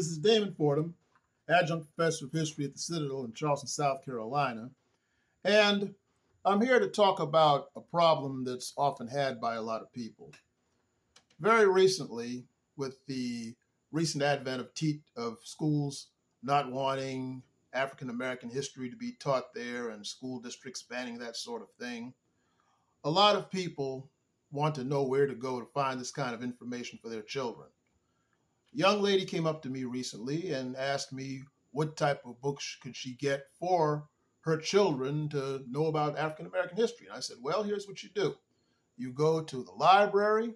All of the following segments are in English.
This is Damon Fordham, adjunct professor of history at the Citadel in Charleston, South Carolina. And I'm here to talk about a problem that's often had by a lot of people. Very recently, with the recent advent of schools not wanting African American history to be taught there and school districts banning that sort of thing, a lot of people want to know where to go to find this kind of information for their children. A young lady came up to me recently and asked me what type of books could she get for her children to know about African American history. And I said, well, here's what you do. You go to the library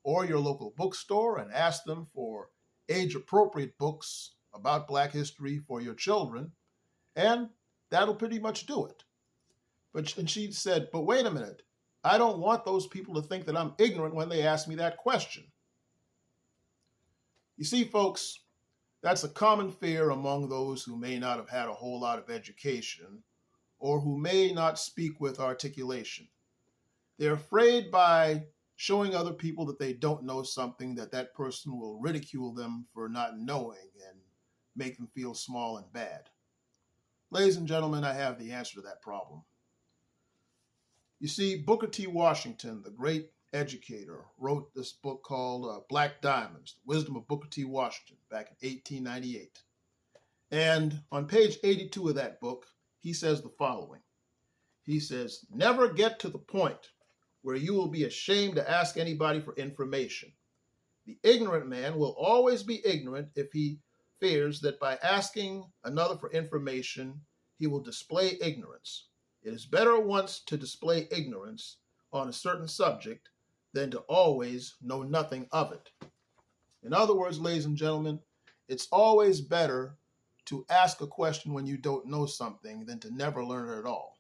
or your local bookstore and ask them for age-appropriate books about Black history for your children, and that'll pretty much do it. And she said, but wait a minute, I don't want those people to think that I'm ignorant when they ask me that question. You see, folks, that's a common fear among those who may not have had a whole lot of education or who may not speak with articulation. They're afraid by showing other people that they don't know something that that person will ridicule them for not knowing and make them feel small and bad. Ladies and gentlemen, I have the answer to that problem. You see, Booker T. Washington, the great educator, wrote this book called Black Diamonds, The Wisdom of Booker T. Washington, back in 1898. And on page 82 of that book, he says the following. He says, never get to the point where you will be ashamed to ask anybody for information. The ignorant man will always be ignorant if he fears that by asking another for information, he will display ignorance. It is better once to display ignorance on a certain subject than to always know nothing of it. In other words, ladies and gentlemen, it's always better to ask a question when you don't know something than to never learn it at all.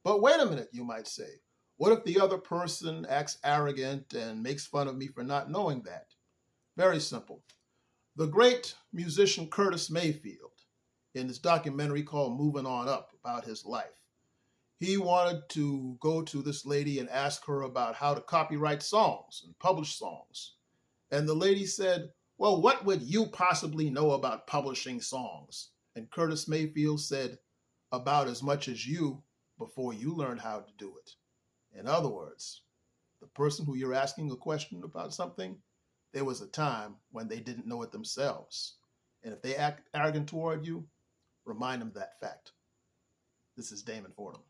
But wait a minute, you might say. What if the other person acts arrogant and makes fun of me for not knowing that? Very simple. The great musician Curtis Mayfield, in his documentary called Moving On Up about his life, he wanted to go to this lady and ask her about how to copyright songs and publish songs. And the lady said, well, what would you possibly know about publishing songs? And Curtis Mayfield said, about as much as you before you learned how to do it. In other words, the person who you're asking a question about something, there was a time when they didn't know it themselves. And if they act arrogant toward you, remind them of that fact. This is Damon Fordham.